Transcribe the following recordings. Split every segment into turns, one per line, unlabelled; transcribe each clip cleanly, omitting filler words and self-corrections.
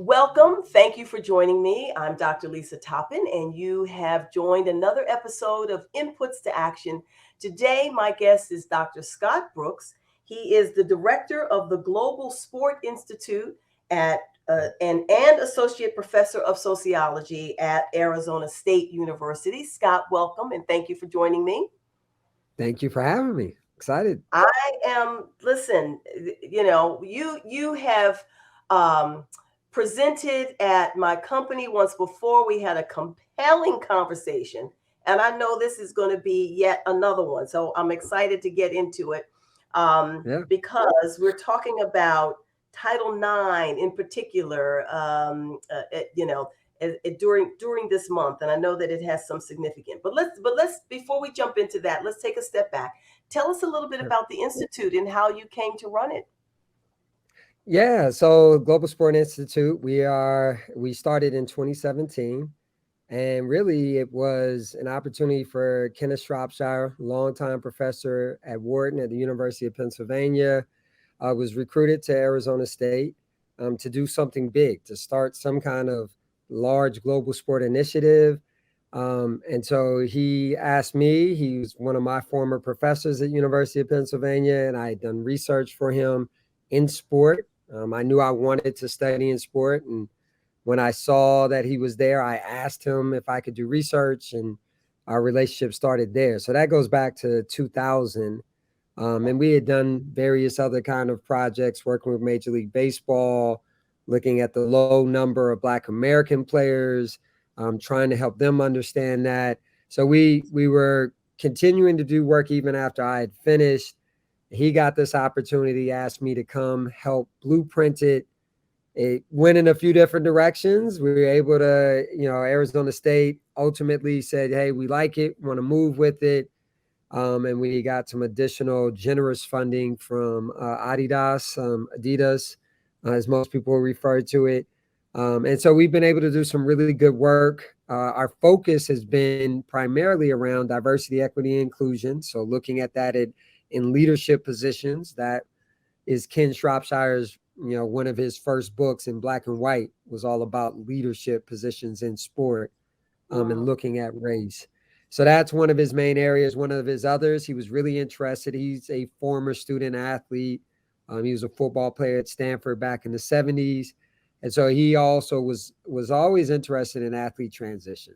Welcome. Thank you for joining me. I'm Dr. Lisa Toppin, and you have joined another episode of Inputs to Action. Today, my guest is Dr. Scott Brooks. He is the director of the Global Sport Institute at and associate professor of sociology at Arizona State University. Scott, welcome, and thank you for joining me.
Thank you for having me. Excited.
I am. Listen, you have um, presented at my company once before. We had a compelling conversation, and I know this is going to be yet another one. So I'm excited to get into it
Yeah.
because we're talking about Title IX in particular. During this month, and I know that it has some significance. But let's before we jump into that, let's take a step back. Tell us a little bit
Sure.
about the Institute and how you came to run it.
Yeah. So Global Sport Institute, we started in 2017. And really it was an opportunity for Kenneth Shropshire, longtime professor at Wharton at the University of Pennsylvania, was recruited to Arizona State to do something big, to start some kind of large global sport initiative. And so he asked me. He was one of my former professors at University of Pennsylvania, and I had done research for him in sport. I knew I wanted to study in sport, and when I saw that he was there, I asked him if I could do research, and our relationship started there. So that goes back to 2000. And we had done various other kind of projects working with Major League Baseball, looking at the low number of Black American players, trying to help them understand that. So we were continuing to do work even after I had finished. He got this opportunity, asked me to come help blueprint it. It went in a few different directions. We were able to, Arizona State ultimately said, hey, we like it, want to move with it. And we got some additional generous funding from Adidas, as most people refer to it. And so we've been able to do some really good work. Our focus has been primarily around diversity, equity, and inclusion. So looking at that in leadership positions, that is Ken Shropshire's, one of his first books in black and white was all about leadership positions in sport, and
Mm,
looking at race. So that's one of his main areas. One of his others, he was really interested. He's a former student athlete. He was a football player at Stanford back in the 70s. And so he also was always interested in athlete transition.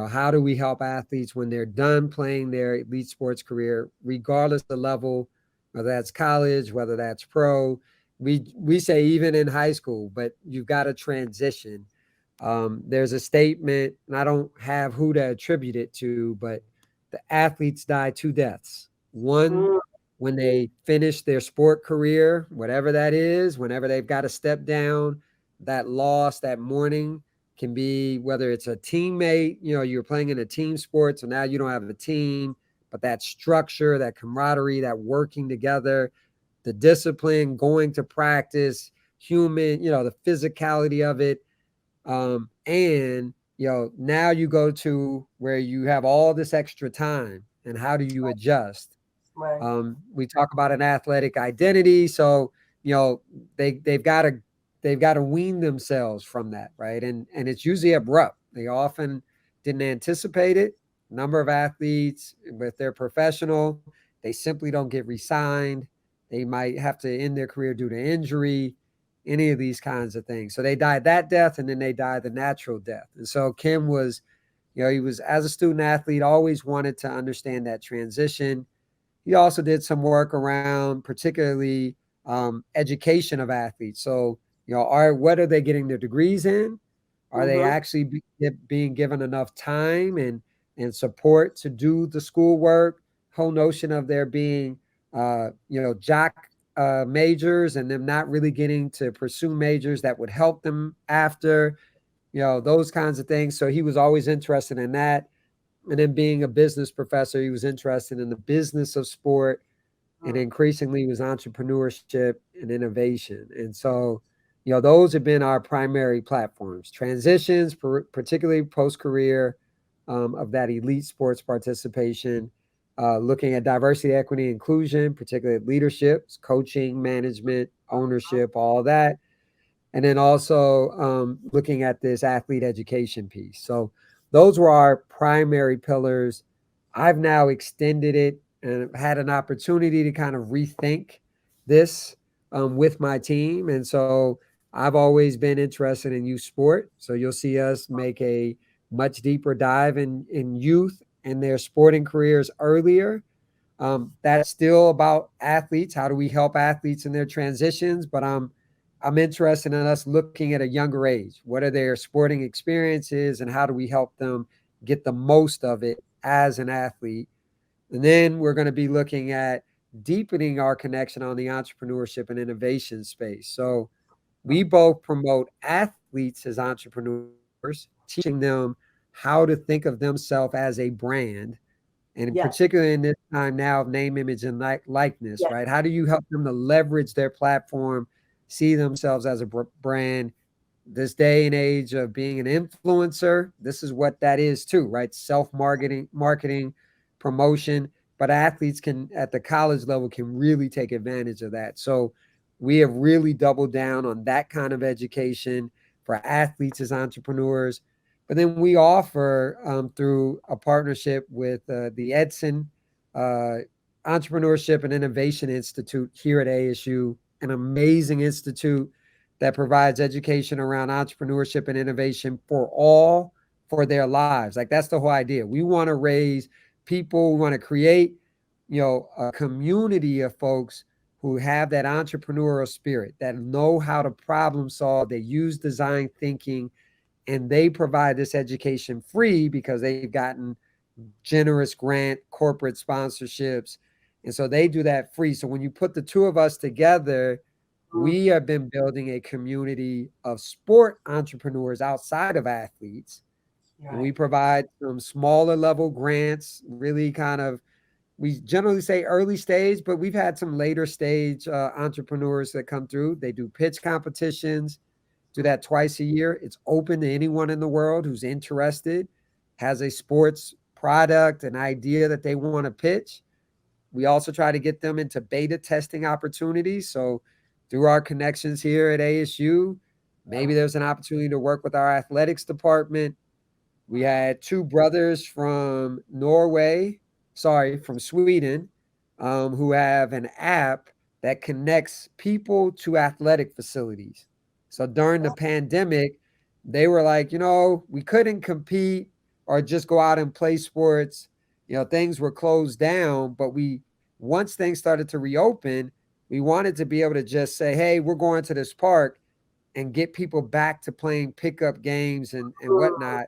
How do we help athletes when they're done playing their elite sports career, regardless of level, whether that's college, whether that's pro? We say even in high school, but you've got to transition. There's a statement, and I don't have who to attribute it to, but the athletes die two deaths. One,
mm,
when they finish their sport career, whatever that is, whenever they've got to step down, that loss, that mourning can be whether it's a teammate, you're playing in a team sport, so now you don't have a team, but that structure, that camaraderie, that working together, the discipline, going to practice, human, the physicality of it, and now you go to where you have all this extra time, and how do you adjust?
right.
We talk about an athletic identity, so they've got to wean themselves from that, right? And it's usually abrupt. They often didn't anticipate it. Number of athletes, if they're professional, they simply don't get re-signed. They might have to end their career due to injury, any of these kinds of things. So they died that death, and then they died the natural death. And so Kim was, he was, as a student athlete, always wanted to understand that transition. He also did some work around particularly education of athletes. So, what are they getting their degrees in? Are they
Mm-hmm.
actually being given enough time and support to do the schoolwork? Whole notion of there being, jock majors, and them not really getting to pursue majors that would help them after, those kinds of things. So he was always interested in that. And then being a business professor, he was interested in the business of sport, and
Mm.
increasingly was entrepreneurship and innovation. And so, those have been our primary platforms. Transitions, particularly post career, of that elite sports participation, looking at diversity, equity, inclusion, particularly leadership, coaching, management, ownership, all that. and then also looking at this athlete education piece. So those were our primary pillars. I've now extended it and had an opportunity to kind of rethink this with my team. And so I've always been interested in youth sport. So you'll see us make a much deeper dive in youth and their sporting careers earlier. That's still about athletes. How do we help athletes in their transitions? But I'm interested in us looking at a younger age. What are their sporting experiences, and how do we help them get the most of it as an athlete? And then we're going to be looking at deepening our connection on the entrepreneurship and innovation space. So we both promote athletes as entrepreneurs, teaching them how to think of themselves as a brand, and
Yes.
particularly in this time now of name, image, and likeness,
Yes.
right? How do you help them to leverage their platform, see themselves as a brand? This day and age of being an influencer, this is what that is too, right? Marketing, promotion. But athletes can, at the college level, can really take advantage of that. So we have really doubled down on that kind of education for athletes as entrepreneurs. But then we offer through a partnership with the Edson uh, Entrepreneurship and Innovation Institute here at ASU, an amazing institute that provides education around entrepreneurship and innovation for all for their lives. Like that's the whole idea. We want to raise people, we want to create, a community of folks who have that entrepreneurial spirit, that know how to problem solve, they use design thinking, and they provide this education free because they've gotten generous grant corporate sponsorships, and so they do that free. So when you put the two of us together,
Mm,
we have been building a community of sport entrepreneurs outside of athletes, and we
right.
provide some smaller level grants, really kind of, we generally say early stage, but we've had some later stage entrepreneurs that come through. They do pitch competitions, do that twice a year. It's open to anyone in the world who's interested, has a sports product, an idea that they want to pitch. We also try to get them into beta testing opportunities. So through our connections here at ASU, maybe
Wow.
there's an opportunity to work with our athletics department. We had two brothers from Norway, sorry, from Sweden, who have an app that connects people to athletic facilities. So during the pandemic, they were like, we couldn't compete or just go out and play sports. Things were closed down, but once things started to reopen, we wanted to be able to just say, hey, we're going to this park and get people back to playing pickup games and
Mm,
whatnot.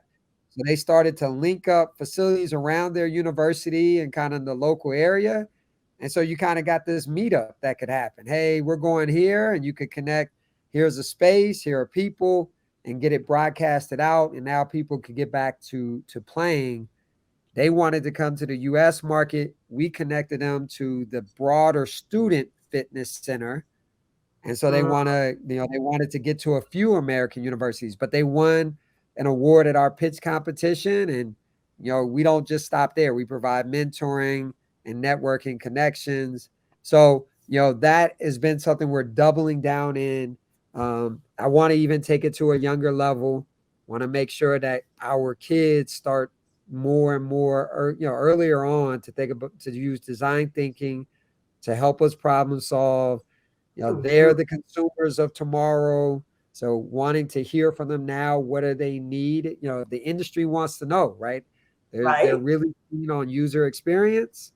So they started to link up facilities around their university and kind of the local area. And so you kind of got this meetup that could happen. Hey, we're going here, and you could connect. Here's a space, here are people, and get it broadcasted out. And now people could get back to playing. They wanted to come to the US market. We connected them to the broader student fitness center, and so they
mm,
want to, they wanted to get to a few American universities, but they won an award at our pitch competition. And, we don't just stop there. We provide mentoring and networking connections. So, that has been something we're doubling down in. I want to even take it to a younger level, want to make sure that our kids start more and more, or, earlier on to think about, to use design thinking to help us problem solve. They're
mhm.
the consumers of tomorrow. So wanting to hear from them now, what do they need? The industry wants to know, right? They're
Right.
really keen on user experience.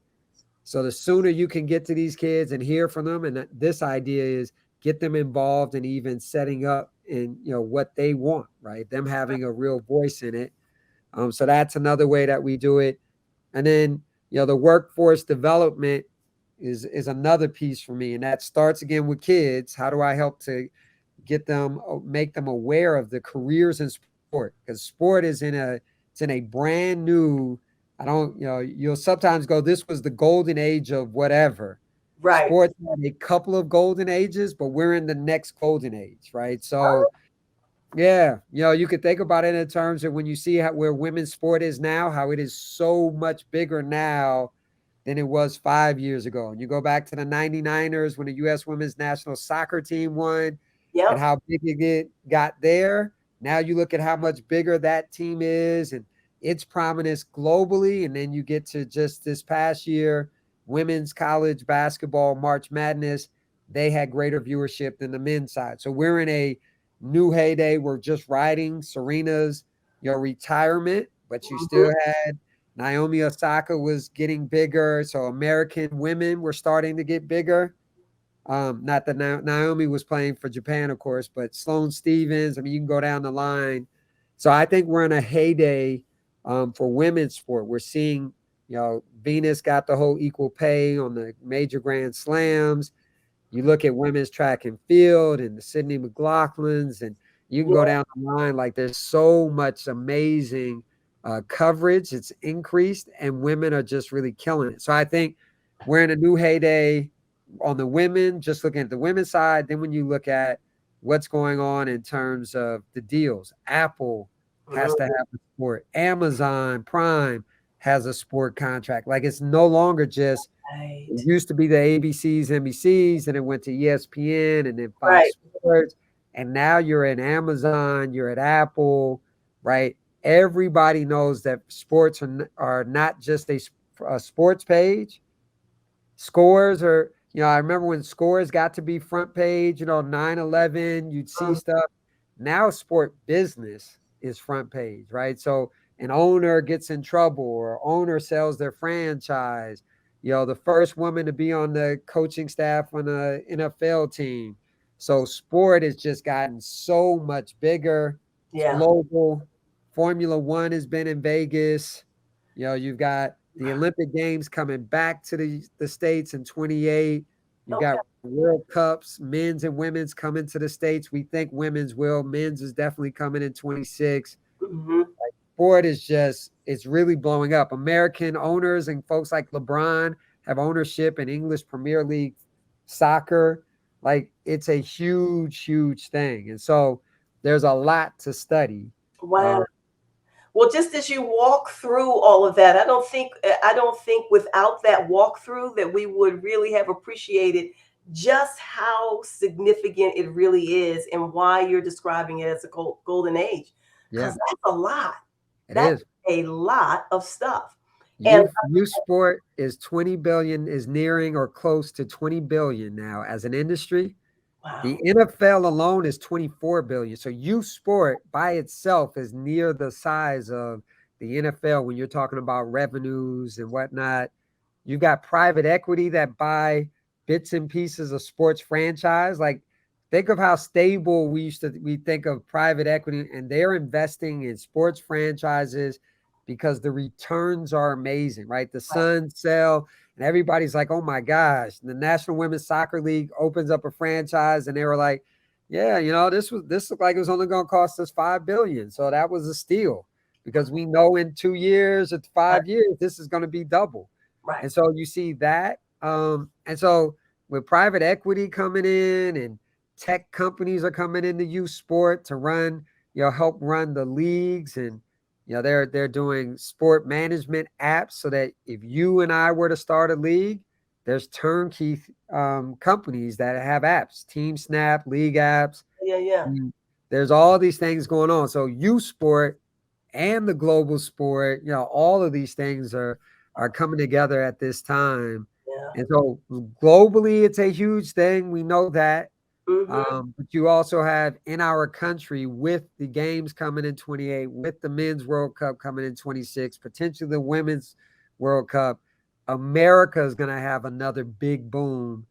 So the sooner you can get to these kids and hear from them, and this idea is get them involved in even setting up in what they want, right? Them having a real voice in it. So that's another way that we do it. And then, the workforce development is another piece for me. And that starts again with kids. How do I help to get them, make them aware of the careers in sport? Because sport is it's in a brand new, I don't, you'll sometimes go, this was the golden age of whatever.
Right.
Sports had a couple of golden ages, but we're in the next golden age, right? So yeah, you could think about it in terms of when you see where women's sport is now, how it is so much bigger now than it was 5 years ago. And you go back to the 99ers when the U.S. women's national soccer team won. and
Yep.
how big got there. Now you look at how much bigger that team is and its prominence globally. And then you get to just this past year, women's college basketball, March Madness, they had greater viewership than the men's side. So we're in a new heyday. We're just riding Serena's, retirement, but you
Hmm.
still had Naomi Osaka was getting bigger. So American women were starting to get bigger. Not that Naomi was playing for Japan, of course, but Sloane Stevens. I mean, you can go down the line. So I think we're in a heyday for women's sport. We're seeing, Venus got the whole equal pay on the major Grand Slams. You look at women's track and field and the Sydney McLaughlins, and you can go
Yeah.
down the line. Like there's so much amazing coverage. It's increased, and women are just really killing it. So I think we're in a new heyday on the women, just looking at the women's side. Then when you look at what's going on in terms of the deals, Apple has to
Mhm.
have a sport, Amazon Prime has a sport contract. Like it's no longer just it
Right.
used to be the ABCs, NBCs, and it went to ESPN and then
Right.
Fox Sports. And now you're at Amazon, you're at Apple, right? Everybody knows that sports are not just a sports page. Scores are, I remember when scores got to be front page, 9/11, you'd see
Mm.
stuff. Now sport business is front page, right? So an owner gets in trouble or owner sells their franchise, the first woman to be on the coaching staff on a NFL team. So sport has just gotten so much bigger. It's
Yeah.
global. Formula One has been in Vegas. You've got the Olympic Games coming back to the States in 28. You've
Okay.
got World Cups, men's and women's coming to the States. We think women's will. Men's is definitely coming in 26.
Hmm.
Sport is just, it's really blowing up. American owners and folks like LeBron have ownership in English Premier League soccer. Like it's a huge, huge thing. And so there's a lot to study.
Wow.
Uh,
Well, just as you walk through all of that, I don't think without that walkthrough that we would really have appreciated just how significant it really is and why you're describing it as a golden age. Because
yeah,
that's a lot.
it
That's
is.
a lot of stuff. And
Youth sport is 20 billion, is nearing or close to 20 billion now as an industry. The
wow.
NFL alone is 24 billion. So youth sport by itself is near the size of the NFL when you're talking about revenues and whatnot. You've got private equity that buy bits and pieces of sports franchise. Like think of how stable we think of private equity, and they're investing in sports franchises because the returns are amazing, right? The Suns sell and everybody's like, oh my gosh, the National Women's Soccer League opens up a franchise and they were like, yeah, this looked like it was only going to cost us 5 billion. So that was a steal because we know in 2 years or
Right.
5 years, this is going to be double.
Right.
And so you see that. And so with private equity coming in and tech companies are coming into youth sport to run, help run the leagues, and they're doing sport management apps so that if you and I were to start a league, there's turnkey companies that have apps, Team Snap, league apps.
Yeah. Yeah.
There's all these things going on. So youth sport and the global sport, all of these things are coming together at this time.
Yeah.
And so globally, it's a huge thing. We know that.
Hmm.
But you also have in our country with the games coming in 28, with the men's World Cup coming in 26, potentially the women's World Cup, America is going to have another big boom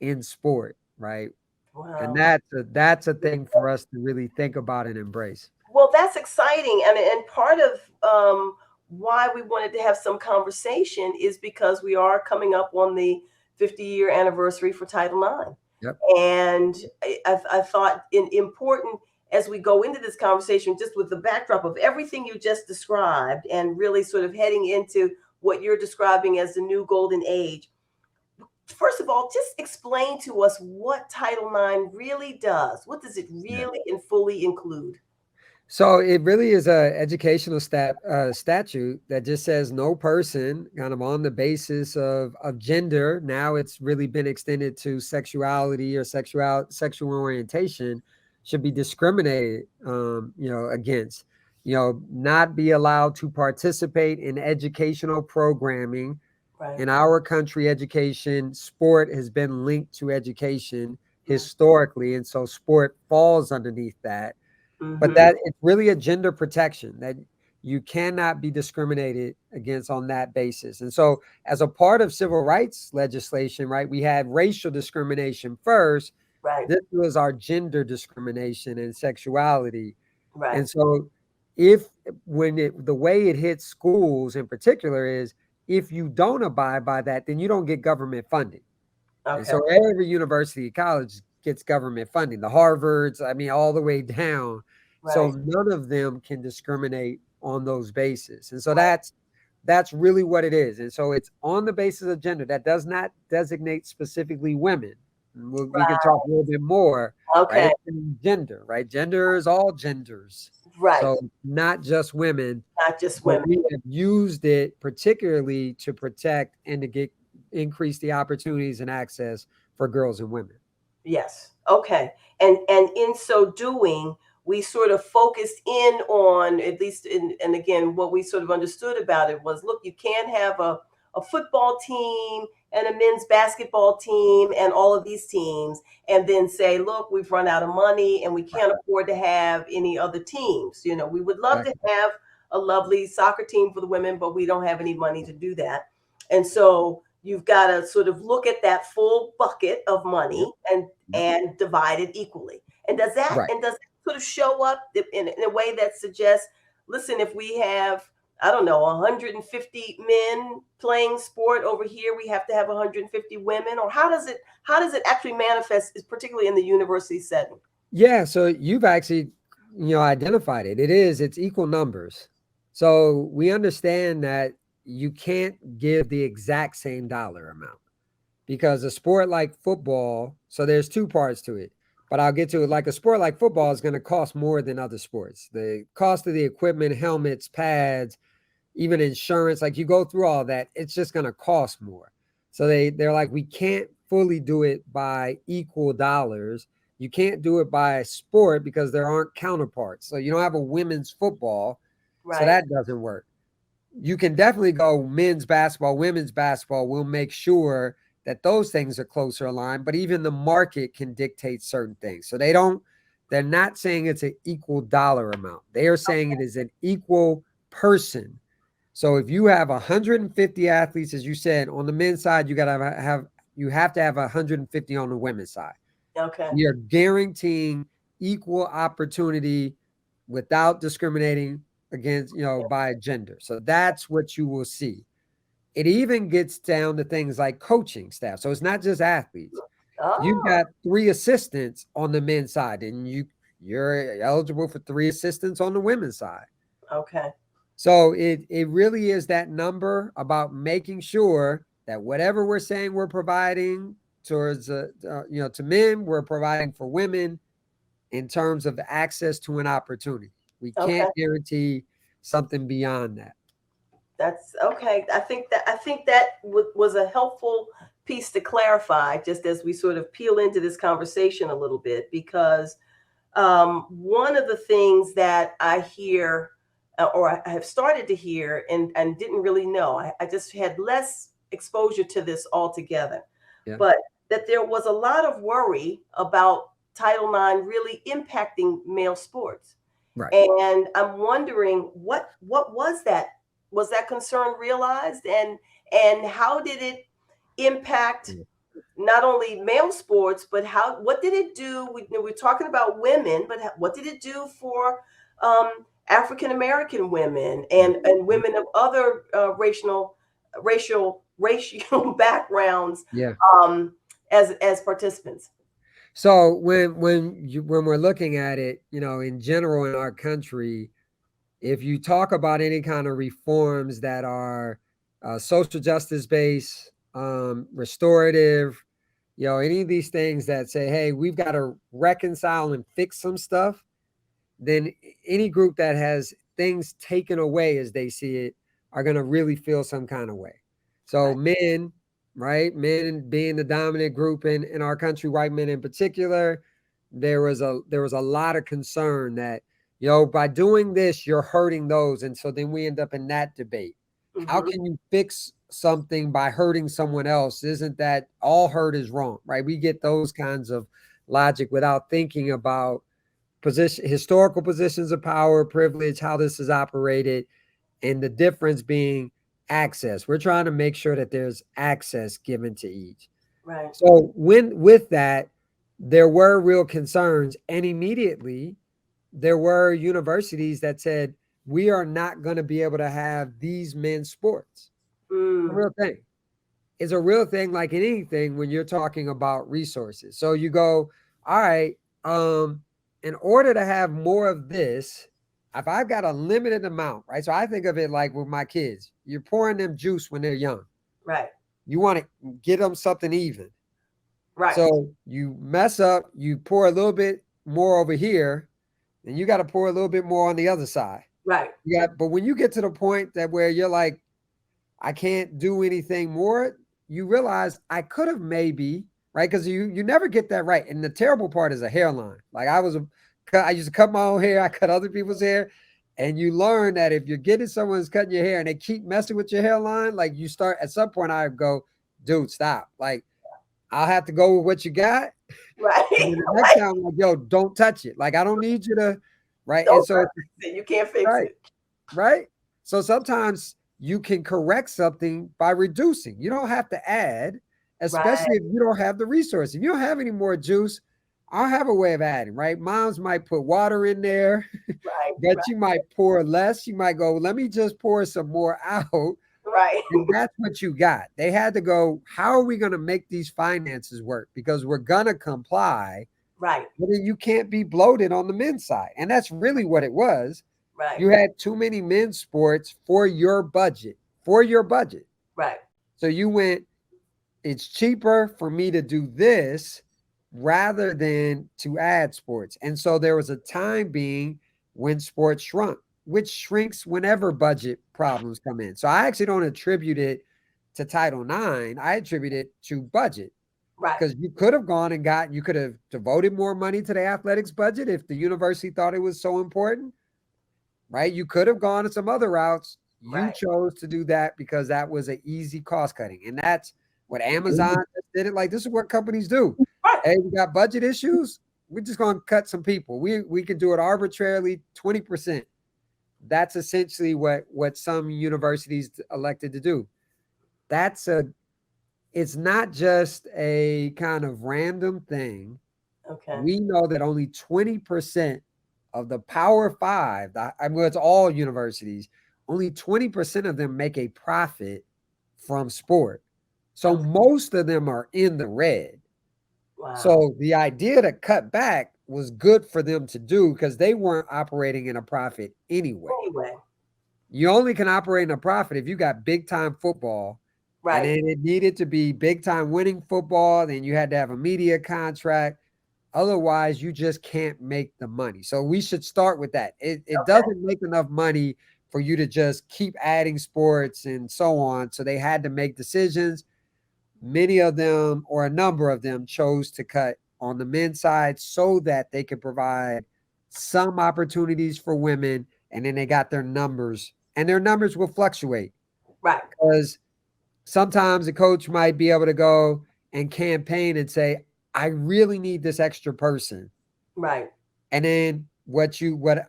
in sport, right? And
Wow.
that's a thing for us to really think about and embrace.
Well, that's exciting, and part of why we wanted to have some conversation is because we are coming up on the 50-year anniversary for Title IX,
Yep.
and I thought important as we go into this conversation, just with the backdrop of everything you just described, and really sort of heading into what you're describing as the new golden age. First of all, just explain to us what Title IX really does. What does it
Yeah.
really and fully include?
So it really is a educational statute that just says no person, kind of on the basis of gender. Now it's really been extended to sexuality or sexual orientation, should be discriminated, against. Not be allowed to participate in educational programming.
Right.
In our country, education, sport has been linked to education
Mm-hmm.
historically, and so sport falls underneath that, but
Mm-hmm.
that it's really a gender protection that you cannot be discriminated against on that basis. And so, as a part of civil rights legislation, right, we had racial discrimination first.
Right.
This was our gender discrimination and sexuality.
Right.
And so, if the way it hits schools in particular is, if you don't abide by that, then you don't get government funding. And
Okay.
so every university, college gets government funding, the Harvards, I mean, all the way down. So
Right.
none of them can discriminate on those bases. And so
Right.
that's really what it is. And so it's on the basis of gender. That does not designate specifically women. And we can
Right.
talk a little bit more, right?
Okay.
It's gender, right? Gender is all genders.
Right.
So not just women,
Not just
but
women.
we have used it particularly to protect and to get increase the opportunities and access for girls and women.
Yes. Okay. And in so doing, we sort of focused in on, at least in, and again, what we sort of understood about it was, look, you can't have a football team and a men's basketball team and all of these teams and then say, look, we've run out of money and we
Right.
can't afford to have any other teams. You know, we would love to
Exactly.
have a lovely soccer team for the women, but we don't have any money to do that. And so you've got to sort of look at that full bucket of
Yep.
money
Yep.
and divide it equally.
Right.
And does that sort of show up in a way that suggests, listen, if we have, I don't know, 150 men playing sport over here, we have to have 150 women, or how does it actually manifest, particularly in the university setting?
Yeah. So you've actually, identified it. It's equal numbers. So we understand that you can't give the exact same dollar amount, because a sport like football, so there's two parts to it, but I'll get to it. Like, a sport like football is going to cost more than other sports. The cost of the equipment, helmets, pads, even insurance, like, you go through all that, it's just going to cost more. So they're like, we can't fully do it by equal dollars. You can't do it by sport because there aren't counterparts. So you don't have a women's football, so
Right.
that doesn't work. You can definitely go men's basketball, women's basketball. We'll make sure that those things are closer aligned, but even the market can dictate certain things. So they're not saying it's an equal dollar amount. They are saying it is an equal person. So if you have 150 athletes, as you said, on the men's side, you have to have 150 on the women's side.
Okay.
We are guaranteeing equal opportunity without discriminating against, by gender. So that's what you will see. It even gets down to things like coaching staff. So it's not just athletes. You've
Oh,
got three assistants on the men's side, and you're eligible for three assistants on the women's side.
okay.
So it really is that number about making sure that whatever we're saying we're providing towards to men, we're providing for women in terms of access to an opportunity. We
Okay.
can't guarantee something beyond that.
That's okay. I think that was a helpful piece to clarify, just as we sort of peel into this conversation a little bit, because one of the things that I hear, or I have started to hear, and didn't really know, I just had less exposure to this altogether,
Yeah.
but that there was a lot of worry about Title IX really impacting male sports.
Right.
And I'm wondering, what was that? Was that concern realized, and how did it impact
Yeah.
not only male sports, but what did it do? We're talking about women, but what did it do for African American women
Yeah.
and women of other racial backgrounds
Yeah.
um, as participants?
So when we're looking at it, in general in our country, if you talk about any kind of reforms that are social justice based, restorative, any of these things that say, hey, we've got to reconcile and fix some stuff, then any group that has things taken away as they see it are going to really feel some kind of way. So
Right.
men, right? Men being the dominant group in our country, white men in particular, there was a lot of concern that, by doing this, you're hurting those. And so then we end up in that debate. How
Mm-hmm.
can you fix something by hurting someone else? Isn't that all hurt is wrong, right? We get those kinds of logic without thinking about historical positions of power, privilege, how this is operated, and the difference being access. We're trying to make sure that there's access given to each.
Right.
So when with that, there were real concerns, and immediately there were universities that said we are not going to be able to have these men's sports. A
Mm.
real thing. It's a real thing, like in anything when you're talking about resources. So you go, all right, um, in order to have more of this, if I've got a limited amount, right? So I think of it like with my kids, you're pouring them juice when they're young.
Right.
You want to get them something even.
Right.
So you mess up, you pour a little bit more over here, and you got to pour a little bit more on the other side.
Right.
Yeah, but when you get to the point that where you're like, I can't do anything more, you realize I could have maybe, right? Because you never get that right. And the terrible part is a hairline. Like I used to cut my own hair, I cut other people's hair. And you learn that if you're getting someone's cutting your hair and they keep messing with your hairline, like you start at some point, I go, dude, stop. Like I'll have to go with what you got. And
Right.
then the next
Right.
time, I'm like, yo, don't touch it. Like I don't need you to, right? And
Don't
so
fix it. You can't fix
right.
it.
Right? So sometimes you can correct something by reducing. You don't have to add,
Right.
especially if you don't have the resources. If you don't have any more juice, I'll have a way of adding, right? Moms might put water in there,
Right.
but you might pour less. You might go, let me just pour some more out.
Right.
And that's what you got. They had to go, how are we going to make these finances work? Because we're going to comply,
Right.
but then you can't be bloated on the men's side. And that's really what it was.
Right.
You had too many men's sports for your budget, for your budget.
Right.
So you went, it's cheaper for me to do this rather than to add sports. And so there was a time being when sports shrunk, which shrinks whenever budget problems come in. So I actually don't attribute it to Title IX. I attribute it to budget
Right.
because you could have gone and you could have devoted more money to the athletics budget if the university thought it was so important, right? You could have gone to some other routes. You
Right.
chose to do that because that was an easy cost cutting. And that's what Amazon did it. Like this is what companies do.
Right.
Hey, we got budget issues. We're just going to cut some people. We can do it arbitrarily 20%. That's essentially what some universities elected to do. That's a it's not just a kind of random thing.
Okay.
We know that only 20% of the Power Five, it's all universities, only 20% of them make a profit from sport. So
Okay.
most of them are in the red.
Wow.
So the idea to cut back was good for them to do because they weren't operating in a profit anyway.
Anyway.
You only can operate in a profit if you got big time football. And
Right.
then it needed to be big time winning football. Then you had to have a media contract. Otherwise, you just can't make the money. So we should start with that. It
Okay.
doesn't make enough money for you to just keep adding sports and so on. So they had to make decisions. Many of them, or a number of them, chose to cut on the men's side so that they could provide some opportunities for women. And then they got their numbers, and their numbers will fluctuate
Right.
because sometimes a coach might be able to go and campaign and say, I really need this extra person.
Right.
And then what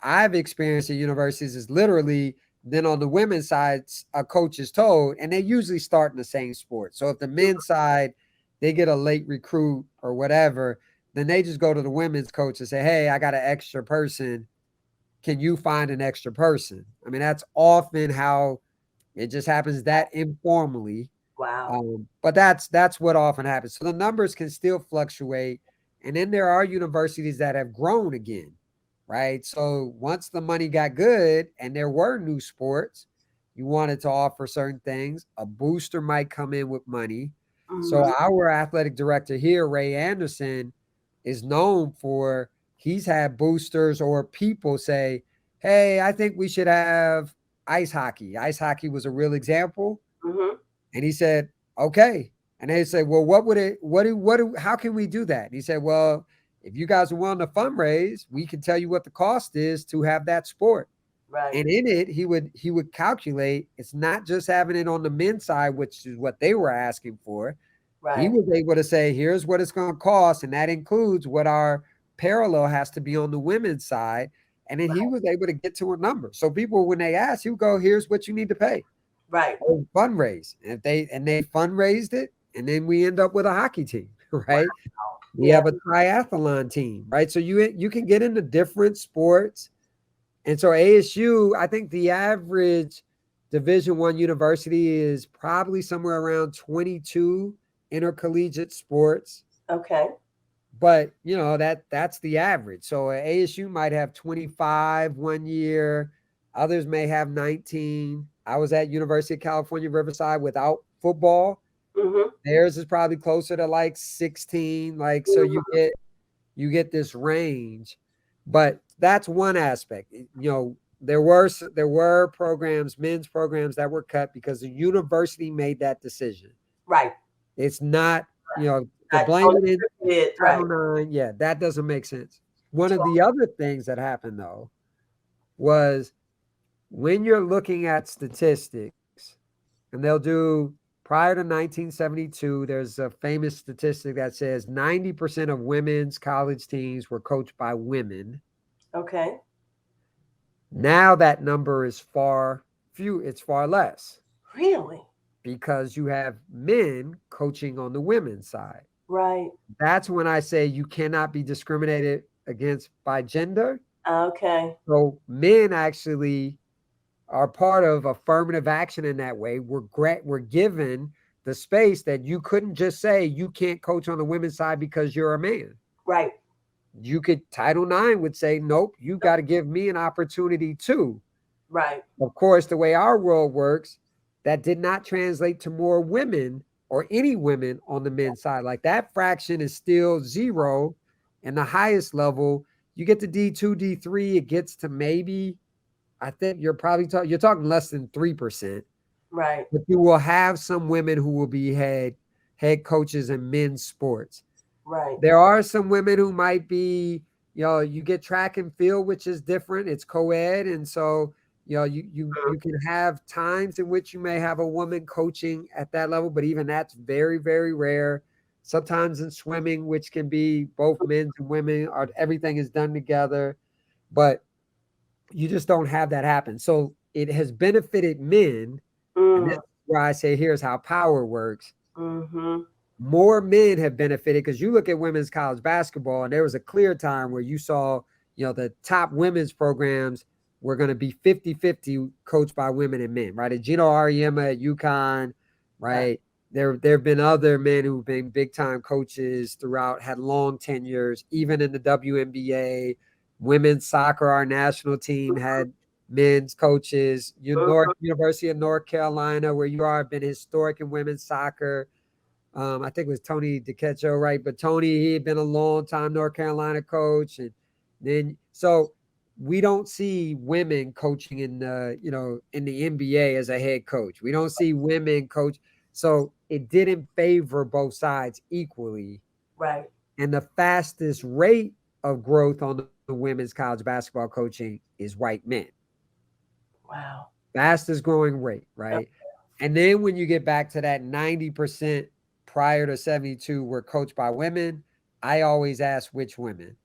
I've experienced at universities is literally then on the women's side, a coach is told, and they usually start in the same sport. So if the men's side, they get a late recruit or whatever, then they just go to the women's coach and say, hey, I got an extra person. Can you find an extra person? I mean, that's often how it just happens that informally.
Wow.
But that's what often happens. So the numbers can still fluctuate. And then there are universities that have grown again, right? So once the money got good and there were new sports, you wanted to offer certain things, a booster might come in with money. So
Mm-hmm.
our athletic director here, Ray Anderson, is known for he's had boosters or people say, hey, I think we should have ice hockey. Ice hockey was a real example.
Mm-hmm.
And he said, okay. And they said, well, what would it, how can we do that? And he said, well, if you guys are willing to fundraise, we can tell you what the cost is to have that sport.
Right.
And in it, he would calculate it's not just having it on the men's side, which is what they were asking for. He
Right.
was able to say, here's what it's going to cost, and that includes what our parallel has to be on the women's side. And then he was able to get to a number. So people, when they ask, he would go, here's what you need to pay
Right.
or fundraise. And if they fundraised it, and then we end up with a hockey team,
Wow.
right? We
Yeah.
have a triathlon team, right? So you can get into different sports. And so ASU, I think the average Division I university is probably somewhere around 22 intercollegiate sports.
Okay.
But that's the average. So ASU might have 25 one year, others may have 19. I was at University of California, Riverside without football.
Mm-hmm.
Theirs is probably closer to like 16. Like, so you
Mm-hmm.
get this range. But that's one aspect. There were programs, men's programs that were cut because the university made that decision.
Right.
It's not, to
Right.
blame
On
it in
the it. Right.
Title IX. Yeah, that doesn't make sense. One of the other things that happened though was when you're looking at statistics, and they'll do prior to 1972, there's a famous statistic that says 90% of women's college teams were coached by women.
Okay.
Now that number is it's far less
Really?
because you have men coaching on the women's side.
Right.
That's when I say you cannot be discriminated against by gender.
Okay.
So men actually are part of affirmative action in that way. We're given the space that you couldn't just say you can't coach on the women's side because you're a man.
Right.
You could Title IX would say, nope, you got to give me an opportunity too.
Right.
Of course, the way our world works, that did not translate to more women or any women on the men's side. Like that fraction is still zero. And the highest level, you get to D2, D3, it gets to maybe, I think you're talking less than 3%.
Right.
But you will have some women who will be head coaches in men's sports.
Right.
There are some women who might be, you get track and field, which is different. It's co-ed. And so, you can have times in which you may have a woman coaching at that level, but even that's very, very rare. Sometimes in swimming, which can be both men and women, or everything is done together, but you just don't have that happen. So it has benefited men. And this
Mm.
is where I say, here's how power works.
Mm-hmm.
More men have benefited because you look at women's college basketball, and there was a clear time where you saw, the top women's programs were going to be 50-50 coached by women and men, right? At Gino Ariema at UConn,
Right.
right? There have been other men who've been big time coaches throughout, had long tenures, even in the WNBA. Women's soccer, our national team had men's coaches.
Mm-hmm.
University of North Carolina, where you are, have been historic in women's soccer. I think it was Tony DiCeccio, right? But Tony, he had been a long time North Carolina coach. And then, so we don't see women coaching in the NBA as a head coach. We don't see women coach. So it didn't favor both sides equally.
Right.
And the fastest rate of growth on the women's college basketball coaching is white men.
Wow.
Fastest growing rate,
Yep.
right? And then when you get back to that 90% prior to 72 were coached by women, I always ask which women,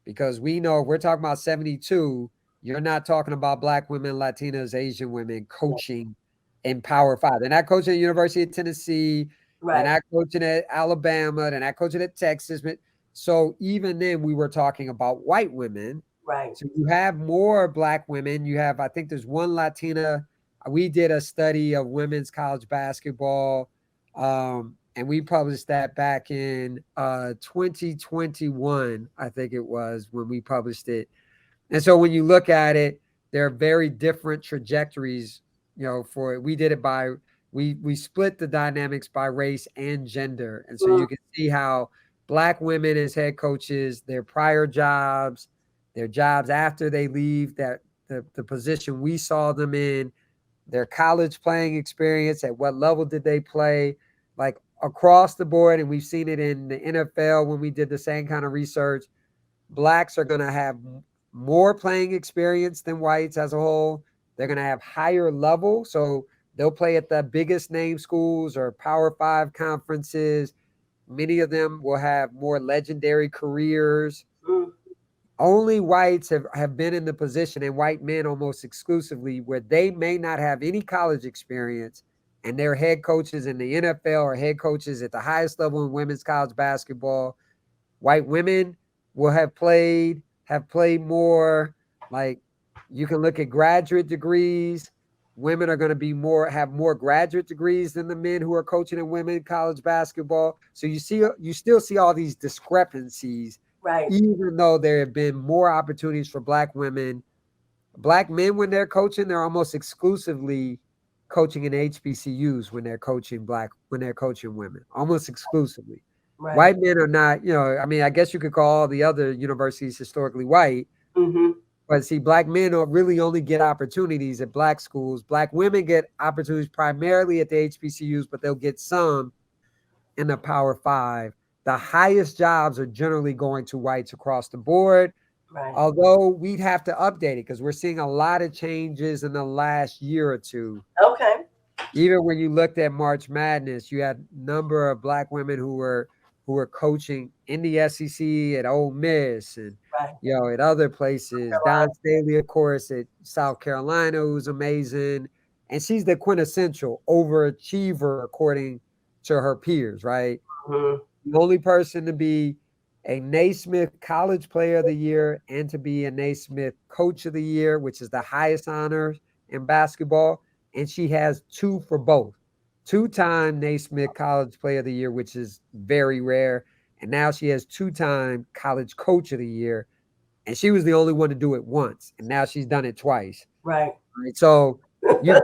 because we know if we're talking about 72, you're not talking about Black women, Latinas, Asian women coaching in Power Five. They're not coaching at the University of Tennessee. They're
Right.
not coaching at Alabama. They're not coaching at Texas. So even then, we were talking about white women.
Right.
So you have more Black women. You have, I think there's one Latina. We did a study of women's college basketball, and we published that back in 2021, I think it was when we published it. And so when you look at it, there are very different trajectories, for it. We did it we split the dynamics by race and gender. And so
Mm.
you can see how Black women as head coaches, their prior jobs, their jobs after they leave that the position we saw them in, their college playing experience, at what level did they play, like across the board. And we've seen it in the NFL when we did the same kind of research. Blacks are going to have more playing experience than whites as a whole. They're going to have higher level. So they'll play at the biggest name schools or Power Five conferences. Many of them will have more legendary careers.
Mm,
Only whites have been in the position, and white men almost exclusively, where they may not have any college experience and they're head coaches in the NFL or head coaches at the highest level in women's college basketball. White women will have played more. Like, you can look at graduate degrees. Women are going to be more have more graduate degrees than the men who are coaching in women college basketball. So you still see all these discrepancies,
right,
even though there have been more opportunities for black women. Black men, when they're coaching, they're almost exclusively coaching in HBCUs when they're coaching women, almost exclusively.
right.
White men are not, I mean, I guess you could call all the other universities historically white,
Mm-hmm.
but see, black men don't really only get opportunities at black schools. Black women get opportunities primarily at the HBCUs, but they'll get some in the Power Five. The highest jobs are generally going to whites across the board.
Right.
Although we'd have to update it because we're seeing a lot of changes in the last year or two.
Okay.
Even when you looked at March Madness, you had a number of black women who were coaching in the SEC at Ole Miss and
Right.
at other places.
Carolina.
Don Staley, of course, at South Carolina, who's amazing. And she's the quintessential overachiever according to her peers, right?
Mm-hmm.
The only person to be a Naismith College Player of the Year and to be a Naismith Coach of the Year, which is the highest honor in basketball. And she has two for both. Two-time Naismith College Player of the Year, which is very rare. And now she has two-time College Coach of the Year. And she was the only one to do it once. And now she's done it twice.
Right.
Right. So you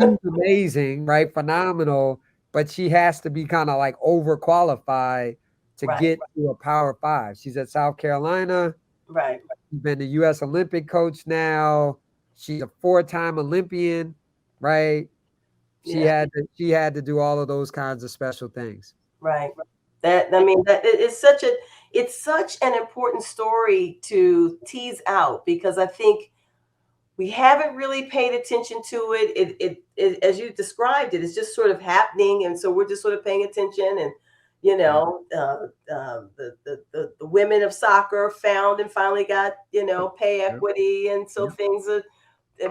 she's amazing, right? Phenomenal, but she has to be kind of like overqualified to
Right.
get to a Power Five. She's at South Carolina.
Right.
She's been the U.S. Olympic coach now. She's a four-time Olympian, right? She
Yeah.
had to she had to do all of those kinds of special things.
Right. That I mean that it's such an important story to tease out because I think we haven't really paid attention to it. It as you described it, it's just sort of happening, and so we're just sort of paying attention. And
Yeah,
the women of soccer found and finally got pay
yeah,
equity, and so
yeah,
things are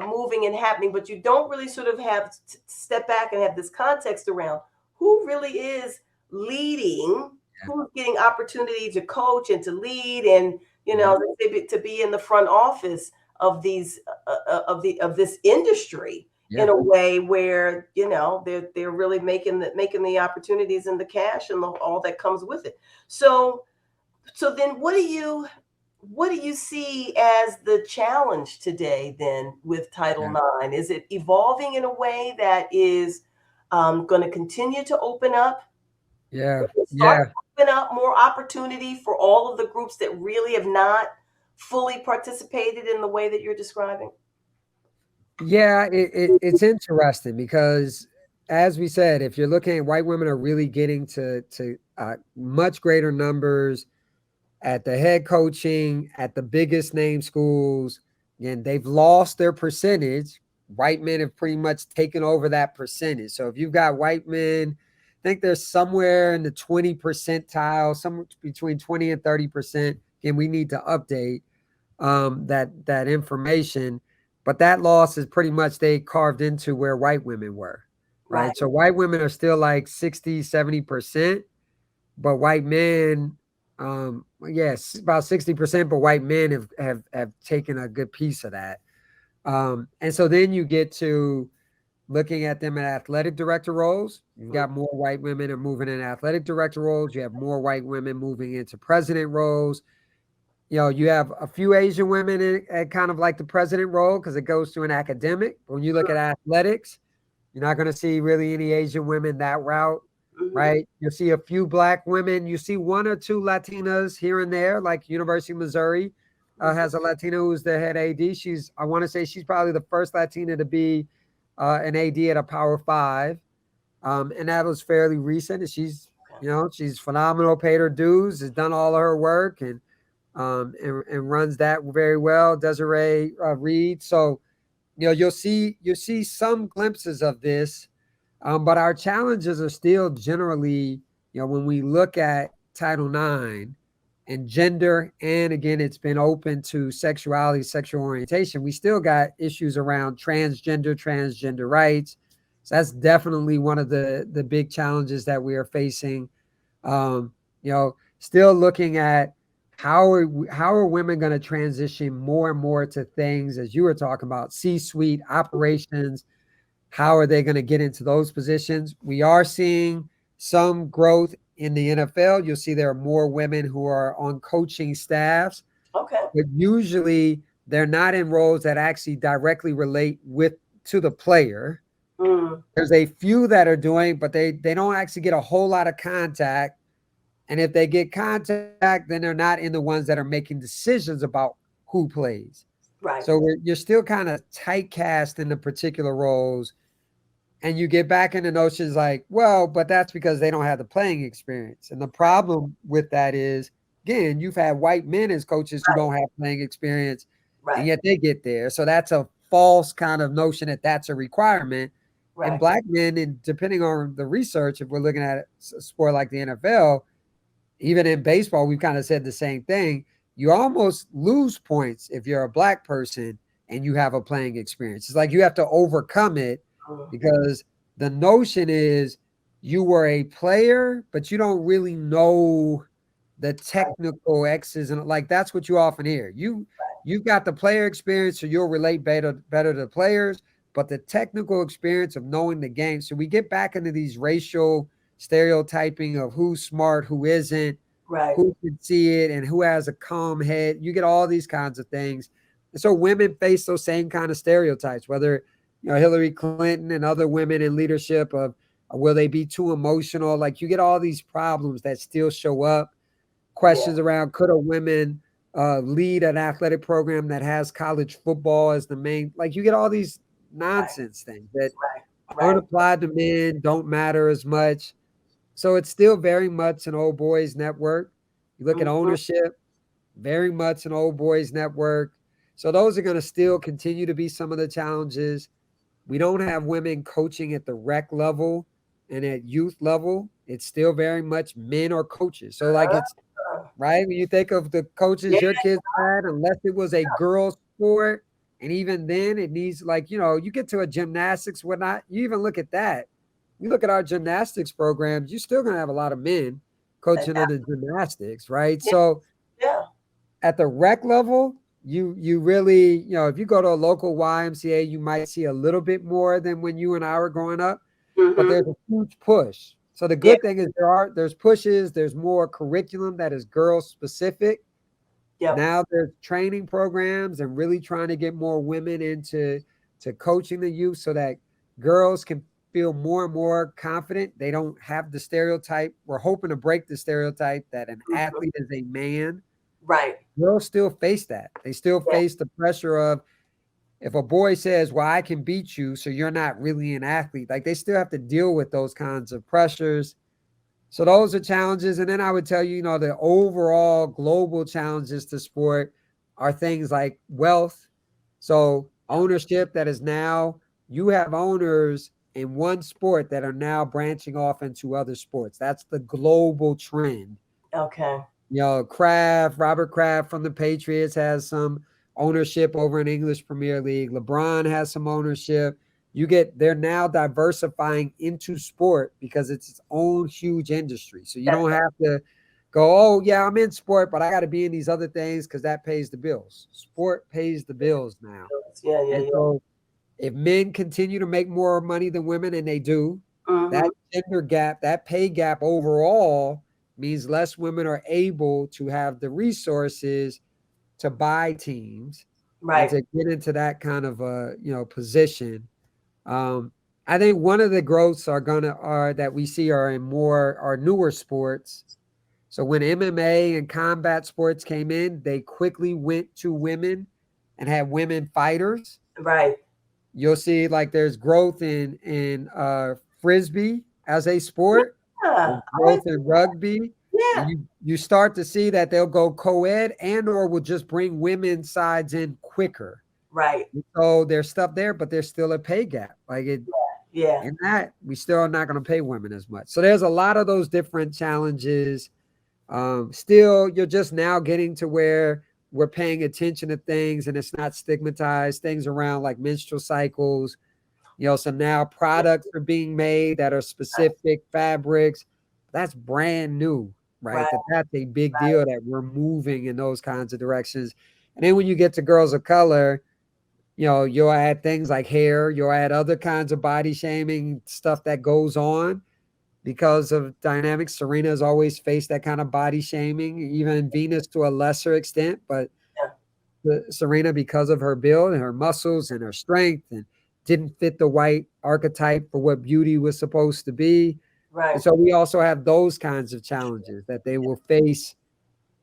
moving and happening. But you don't really sort of have to step back and have this context around who really is leading, who's getting opportunity to coach and to lead, and
yeah,
to be in the front office of these of this industry
yeah,
in a way where they're really making the opportunities and the cash and all that comes with it. So then what do you see as the challenge today then with Title
yeah,
IX? Is it evolving in a way that is going to continue to open up,
yeah,
start
yeah.
to open up more opportunity for all of the groups that really have not fully participated in the way that you're describing?
Yeah, it's interesting because, as we said, if you're looking at white women are really getting to much greater numbers at the head coaching at the biggest name schools, and they've lost their percentage. White men have pretty much taken over that percentage. So if you've got white men, I think they're somewhere in the 20 percentile, somewhere between 20 and 30%. And we need to update that information. But that loss is pretty much they carved into where white women were,
Right,
right? So white women are still like 60, 70%, but white men, yes, about 60%, but white men have taken a good piece of that. And so then you get to looking at them in athletic director roles. You've got more white women are moving in athletic director roles. You have more white women moving into president roles. You have a few Asian women at kind of like the president role because it goes to an academic. When you look at athletics, you're not going to see really any Asian women that route.
Mm-hmm.
right? You see a few black women, you see one or two Latinas here and there, like University of Missouri
Mm-hmm.
has a Latina who's the head AD. I want to say she's probably the first Latina to be an AD at a Power Five. And that was fairly recent. And
Okay.
she's phenomenal, paid her dues, has done all of her work, and runs that very well. Desiree Reed. So you'll see some glimpses of this, but our challenges are still generally, when we look at Title IX and gender, and again, it's been open to sexuality, sexual orientation. We still got issues around transgender rights. So that's definitely one of the big challenges that we are facing. Still looking at how are women going to transition more and more to things, as you were talking about, C-suite operations. How are they going to get into those positions? We are seeing some growth in the NFL. You'll see there are more women who are on coaching staffs,
Okay.
but usually they're not in roles that actually directly relate with to the player.
Mm.
There's a few that are doing, but they don't actually get a whole lot of contact. And if they get contact, then they're not in the ones that are making decisions about who plays.
Right.
So you're still kind of tight cast in the particular roles. And you get back into notions like, well, but that's because they don't have the playing experience. And the
Right.
problem with that is, again, you've had white men as coaches who
Right.
don't have playing experience, and
Right.
yet they get there. So that's a false kind of notion that that's a requirement. And
Right.
black men, and depending on the research, if we're looking at a sport like the NFL, even in baseball, we've kind of said the same thing. You almost lose points if you're a black person and you have a playing experience. It's like you have to overcome it,
Mm.
because the notion is you were a player, but you don't really know the
Right.
technical X's, and like that's what you often hear. You've got the player experience, so you'll relate better to players, but the technical experience of knowing the game. So we get back into these racial stereotyping of who's smart, who isn't,
Right.
who can see it, and who has a calm head. You get all these kinds of things. And so women face those same kind of stereotypes, whether Hillary Clinton and other women in leadership of will they be too emotional? Like you get all these problems that still show up.
Yeah.
Questions around could a women lead an athletic program that has college football as the main, like you get all these
Right.
nonsense things that
Right.
aren't
Right.
applied to men, don't matter as much. So it's still very much an old boys network. You look at
Mm-hmm.
ownership, very much an old boys network. So those are going to still continue to be some of the challenges. We don't have women coaching at the rec level and at youth level. It's still very much men or coaches. So like it's
Uh,
right when you think of the
yeah.
coaches your kids had, unless it was a girl sport, and even then it needs, like, you get to a gymnastics, whatnot, you even look at that. You look at our gymnastics programs, you're still going to have a lot of men coaching
Yeah.
under gymnastics, right?
Yeah.
So
Yeah.
at the rec level, you really, if you go to a local YMCA, you might see a little bit more than when you and I were growing up, but
Mm-hmm.
there's a huge push. So the
Yeah.
good thing is there's pushes, there's more curriculum that is girl specific.
Yep.
Now there's training programs and really trying to get more women into to coaching the youth so that girls can feel more and more confident. They don't have the stereotype. We're hoping to break the stereotype that an
Mm-hmm.
athlete is a man.
Right.
Girls still face that. They still
Yeah.
face the pressure of, if a boy says, well, I can beat you, so you're not really an athlete. Like they still have to deal with those kinds of pressures. So those are challenges. And then I would tell you, the overall global challenges to sport are things like wealth. So
Yeah.
ownership that is now, you have owners in one sport that are now branching off into other sports. That's the global trend.
Okay.
Robert Kraft from the Patriots has some ownership over in English Premier League. LeBron has some ownership. They're now diversifying into sport because it's its own huge industry. So you
That,
don't have to go, oh, yeah, I'm in sport, but I got to be in these other things because that pays the bills. Sport pays the bills now.
yeah. Yeah.
And
Yeah.
so if men continue to make more money than women, and they do,
Mm-hmm.
that gender gap, that pay gap overall means less women are able to have the resources to buy teams and
Right.
to get into that kind of position. I think one of the growths are that we see are in more are newer sports. So when MMA and combat sports came in, they quickly went to women and had women fighters.
Right.
You'll see like there's growth in frisbee as a sport,
Yeah.
there's
I,
growth in rugby, and
yeah.
you start to see that they'll go co-ed and or will just bring women's sides in quicker.
Right.
So there's stuff there, but there's still a pay gap. Like it
Yeah.
in that we still are not going to pay women as much. So there's a lot of those different challenges. Still, you're just now getting to where we're paying attention to things and it's not stigmatized. Things around like menstrual cycles, so now products are being made that are specific fabrics. That's brand new, right?
Right.
That's a big deal that we're moving in those kinds of directions. And then when you get to girls of color, you'll add things like hair, you'll add other kinds of body shaming stuff that goes on because of dynamics. Serena has always faced that kind of body shaming, even Venus to a lesser extent, but
Yeah.
Serena, because of her build and her muscles and her strength, and didn't fit the white archetype for what beauty was supposed to be. And
Right.
so we also have those kinds of challenges that they will face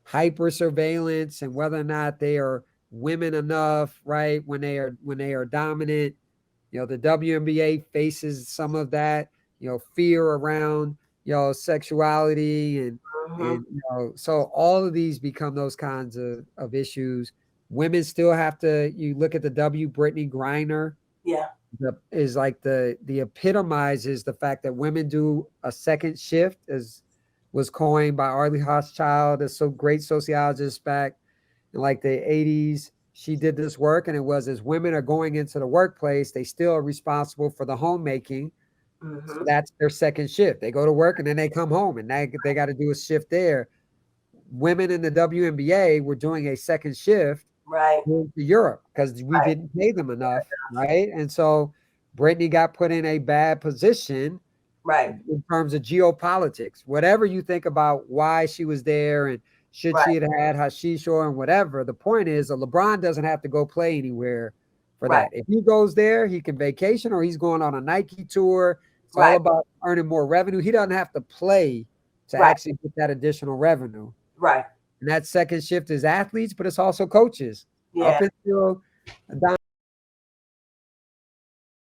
hyper surveillance and whether or not they are women enough, right? When they are dominant, the WNBA faces some of that, fear around, sexuality
Hmm.
so all of these become those kinds of issues. Women still have to, you look at the Brittany Griner,
Yeah.
is like the epitomizes the fact that women do a second shift, as was coined by Arlie Hochschild, a so great sociologist back in like the 80s. She did this work, and it was as women are going into the workplace, they still are responsible for the homemaking. So
Hmm.
that's their second shift. They go to work and then they come home and they got to do a shift there. Women in the WNBA were doing a second shift
Right.
to Europe because we
Right.
didn't pay them enough, right? And so Brittany got put in a bad position
Right.
in terms of geopolitics. Whatever you think about why she was there and should
Right.
she have had hashish or and whatever, the point is that LeBron doesn't have to go play anywhere for
Right.
that. If he goes there, he can vacation or he's going on a Nike tour. It's all
Right.
about earning more revenue. He doesn't have to play to
Right.
actually get that additional revenue.
Right.
And that second shift is athletes, but it's also coaches. Up
Yeah.
until